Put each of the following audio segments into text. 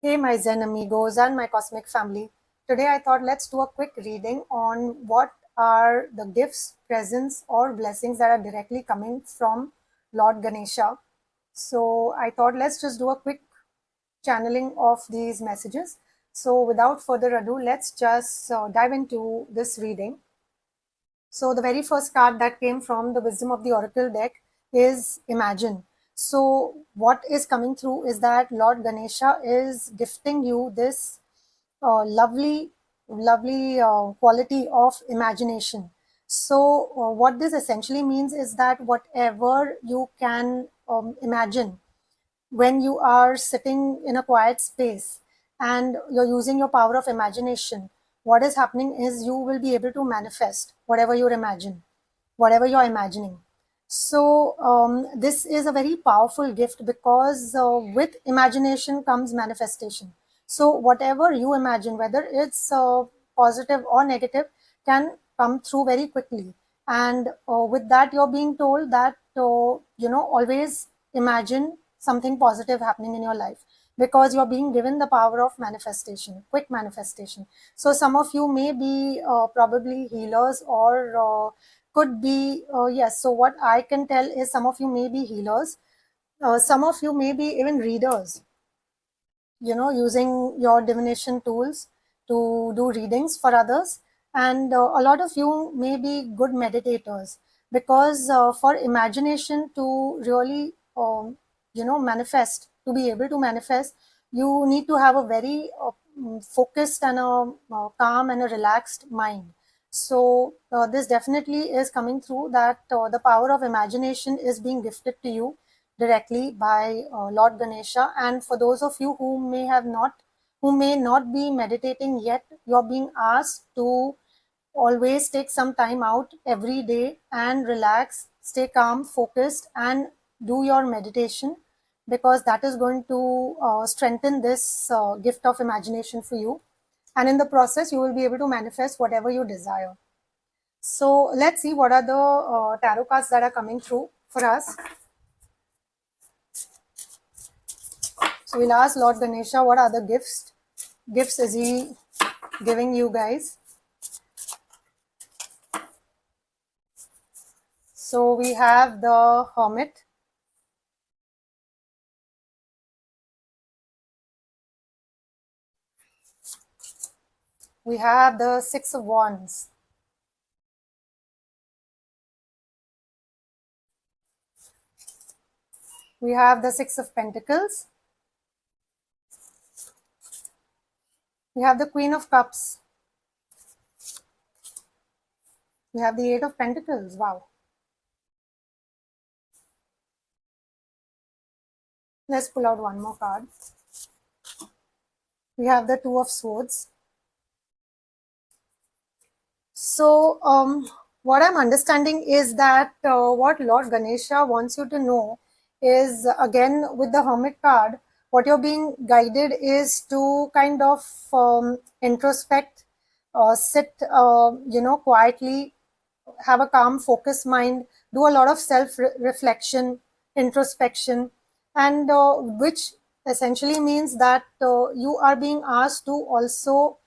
Hey, my Zen amigos and my cosmic family. Today I thought let's do a quick reading on what are the gifts, presents, or blessings that are directly coming from Lord Ganesha. So I thought let's just do a quick channeling of these messages. So without further ado, let's just dive into this reading. So the very first card that came from the Wisdom of the Oracle deck is Imagine. So what is coming through is that Lord Ganesha is gifting you this lovely quality of imagination. So what this essentially means is that whatever you can imagine when you are sitting in a quiet space and you're using your power of imagination, what is happening is you will be able to manifest whatever you imagine, whatever you're imagining. So, this is a very powerful gift because with imagination comes manifestation. So, whatever you imagine, whether it's positive or negative, can come through very quickly. And with that, you're being told that, always imagine something positive happening in your life because you're being given the power of manifestation, quick manifestation. So, some of you may be probably healers or could be, yes. So, what I can tell is some of you may be healers, some of you may be even readers, using your divination tools to do readings for others. And a lot of you may be good meditators because for imagination to really, manifest, to be able to manifest, you need to have a very focused and a calm and a relaxed mind. So, this definitely is coming through that the power of imagination is being gifted to you directly by Lord Ganesha. And for those of you who may not be meditating yet, you're being asked to always take some time out every day and relax, stay calm, focused, and do your meditation because that is going to strengthen this gift of imagination for you. And in the process, you will be able to manifest whatever you desire. So let's see what are the tarot cards that are coming through for us. So we'll ask Lord Ganesha, what other gifts is he giving you guys? So we have the Hermit. We have the Six of Wands. We have the Six of Pentacles. We have the Queen of Cups. We have the Eight of Pentacles. Wow. Let's pull out one more card. We have the Two of Swords. So, what I'm understanding is that what Lord Ganesha wants you to know is, again, with the Hermit card, what you're being guided is to kind of introspect, sit, quietly, have a calm, focused mind, do a lot of self reflection, introspection, and which essentially means that you are being asked to also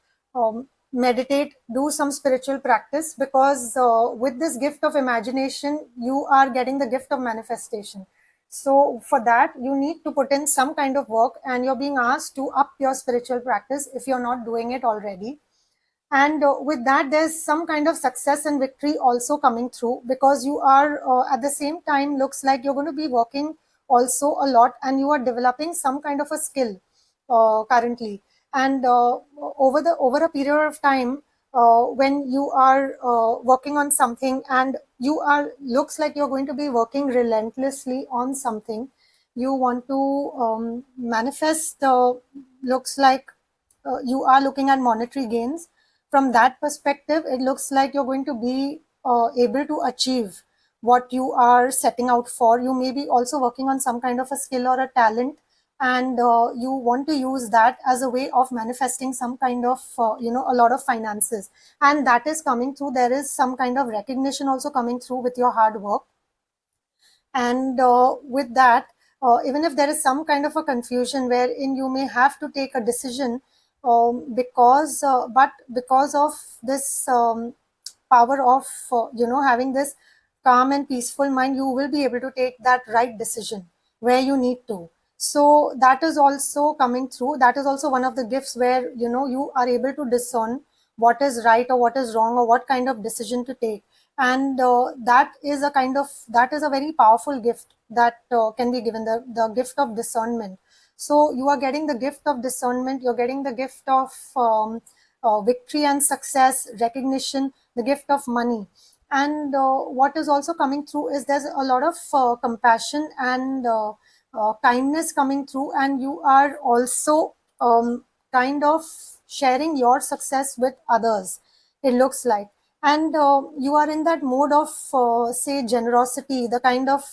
meditate, do some spiritual practice because with this gift of imagination, you are getting the gift of manifestation. So, for that, you need to put in some kind of work, and you're being asked to up your spiritual practice if you're not doing it already. And with that, there's some kind of success and victory also coming through because you are at the same time looks like you're going to be working also a lot and you are developing some kind of a skill currently. And over a period of time, when you are working on something and you are looks like you're going to be working relentlessly on something, you want to manifest, looks like you are looking at monetary gains. From that perspective, it looks like you're going to be able to achieve what you are setting out for. You may be also working on some kind of a skill or a talent, and you want to use that as a way of manifesting some kind of, a lot of finances. And that is coming through. There is some kind of recognition also coming through with your hard work. And with that, even if there is some kind of a confusion wherein you may have to take a decision, but because of this power of having this calm and peaceful mind, you will be able to take that right decision where you need to. So that is also coming through. That is also one of the gifts where you are able to discern what is right or what is wrong or what kind of decision to take. And that is a very powerful gift that can be given, the gift of discernment. So you are getting the gift of discernment, you're getting the gift of victory and success, recognition, the gift of money. And what is also coming through is there's a lot of compassion and kindness coming through, and you are also kind of sharing your success with others, it looks like. And you are in that mode of say generosity, the kind of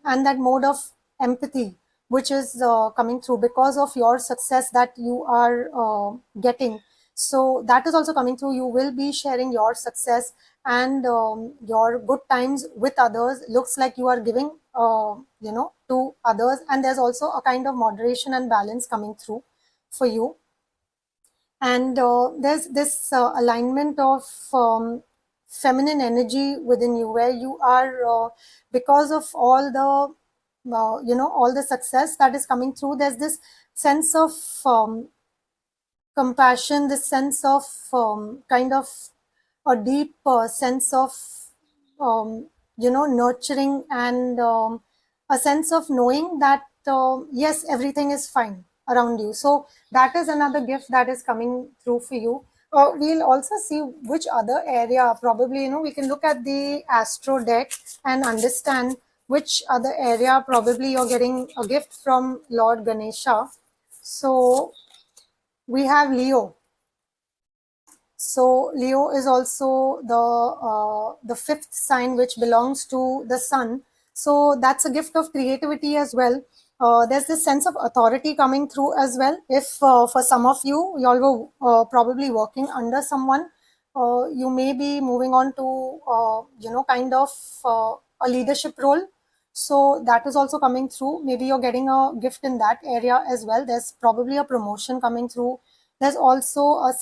and that mode of empathy which is coming through because of your success that you are getting. So that is also coming through. You will be sharing your success and your good times with others. Looks like you are giving to others, and there's also a kind of moderation and balance coming through for you. And there's this alignment of feminine energy within you, where you are because of all the all the success that is coming through, there's this sense of compassion, this sense of kind of a deep sense of nurturing, and a sense of knowing that yes, everything is fine around you. So that is another gift that is coming through for you. We'll also see which other area, probably we can look at the astro deck and understand which other area probably you're getting a gift from Lord Ganesha. So we have Leo. So Leo is also the fifth sign, which belongs to the sun. So that's a gift of creativity as well. There's this sense of authority coming through as well. If for some of you, you all were probably working under someone, you may be moving on to kind of a leadership role. So that is also coming through. Maybe you're getting a gift in that area as well. There's probably a promotion coming through. There's also a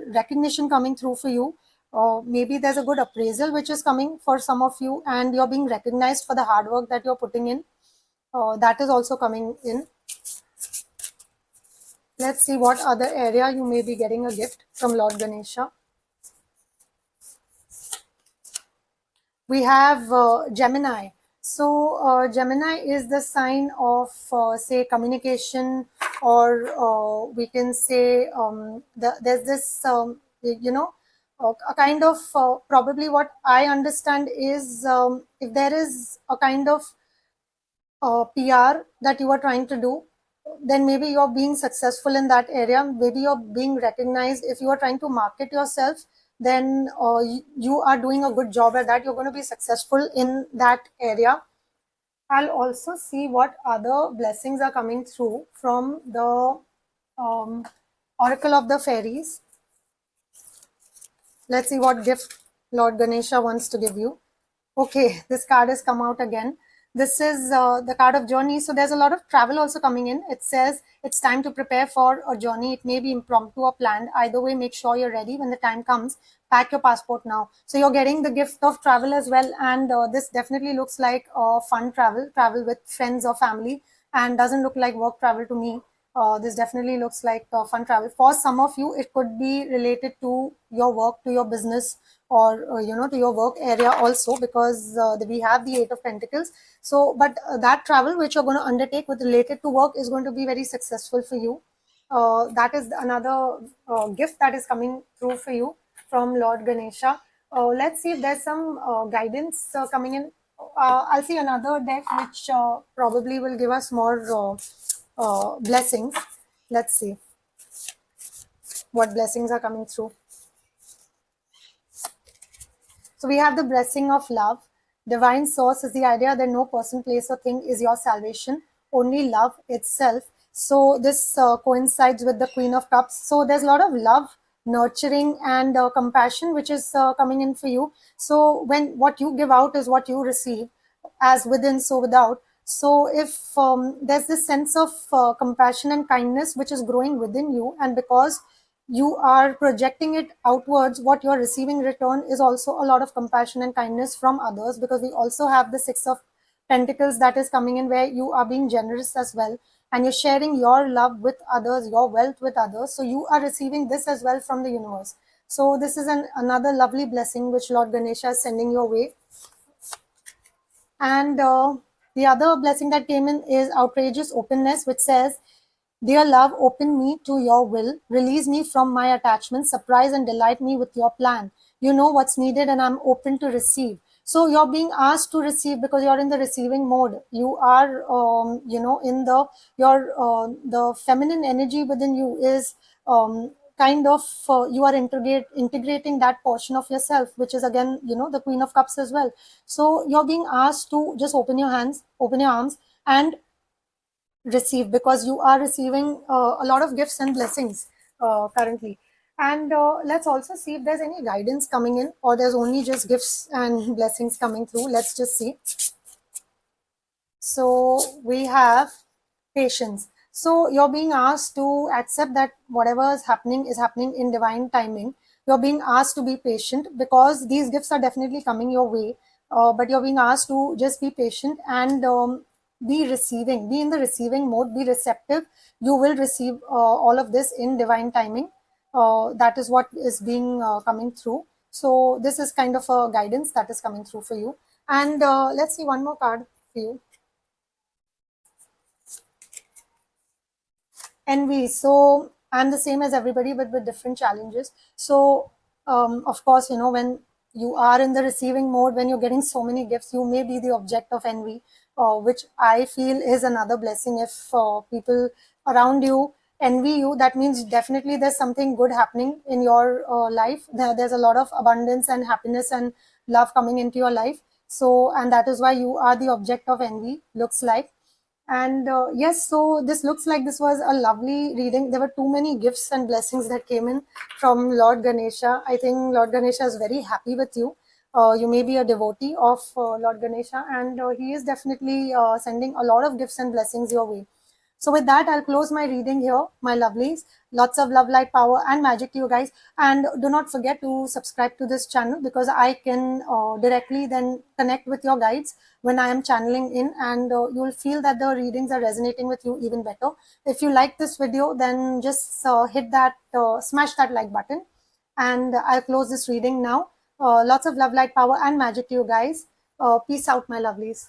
recognition coming through for you. Maybe there's a good appraisal which is coming for some of you, and you're being recognized for the hard work that you're putting in. That is also coming in. Let's see what other area you may be getting a gift from Lord Ganesha. We have Gemini. So Gemini is the sign of say communication, or we can say there's this a kind of probably what I understand is if there is a kind of PR that you are trying to do, then maybe you're being successful in that area. Maybe you're being recognized. If you are trying to market yourself, then you are doing a good job at that. You're going to be successful in that area. I'll also see what other blessings are coming through from the Oracle of the Fairies. Let's see what gift Lord Ganesha wants to give you. Okay, this card has come out again. This is the card of journey. So there's a lot of travel also coming in. It says it's time to prepare for a journey. It may be impromptu or planned. Either way, make sure you're ready when the time comes. Pack your passport now. So you're getting the gift of travel as well. And this definitely looks like fun travel with friends or family, and doesn't look like work travel to me. This definitely looks like fun travel. For some of you, it could be related to your work, to your business, or to your work area also, because we have the Eight of Pentacles. So but that travel which you're going to undertake with related to work is going to be very successful for you. That is another gift that is coming through for you from Lord Ganesha. Let's see if there's some guidance coming in. I'll see another deck which probably will give us more blessings. Let's see what blessings are coming through. So we have the blessing of love. Divine source is the idea that no person, place, or thing is your salvation, only love itself. So this coincides with the Queen of Cups. So there's a lot of love, nurturing, and compassion which is coming in for you. So when what you give out is what you receive, as within, so without. So if there's this sense of compassion and kindness which is growing within you, and because you are projecting it outwards, what you're receiving in return is also a lot of compassion and kindness from others, because we also have the Six of Pentacles that is coming in, where you are being generous as well, and you're sharing your love with others, your wealth with others. So you are receiving this as well from the universe. So this is another lovely blessing which Lord Ganesha is sending your way. And the other blessing that came in is outrageous openness, which says, "Dear love, open me to your will, release me from my attachment, surprise and delight me with your plan. You know what's needed, and I'm open to receive." So you're being asked to receive because you're in the receiving mode. You are, in the feminine energy within you is kind of you are integrating that portion of yourself, which is again, the Queen of Cups as well. So you're being asked to just open your hands, open your arms, and receive, because you are receiving a lot of gifts and blessings currently. And let's also see if there's any guidance coming in, or there's only just gifts and blessings coming through. Let's just see. So we have patience. So you're being asked to accept that whatever is happening in divine timing. You're being asked to be patient, because these gifts are definitely coming your way. But you're being asked to just be patient and be in the receiving mode, be receptive. You will receive all of this in divine timing. That is what is being coming through. So this is kind of a guidance that is coming through for you. And let's see one more card for you. Envy. So I'm the same as everybody, but with different challenges. So of course, when you are in the receiving mode, when you're getting so many gifts, you may be the object of envy, which I feel is another blessing. If people around you envy you, that means definitely there's something good happening in your life. There's a lot of abundance and happiness and love coming into your life. So, and that is why you are the object of envy, looks like. And yes, so this looks like this was a lovely reading. There were too many gifts and blessings that came in from Lord Ganesha. I think Lord Ganesha is very happy with you. You may be a devotee of Lord Ganesha, and he is definitely sending a lot of gifts and blessings your way. So with that, I'll close my reading here, my lovelies. Lots of love, light, power, and magic to you guys. And do not forget to subscribe to this channel, because I can directly then connect with your guides when I am channeling in, and you'll feel that the readings are resonating with you even better. If you like this video, then just hit that, smash that like button. And I'll close this reading now. Lots of love, light, power, and magic to you guys. Peace out, my lovelies.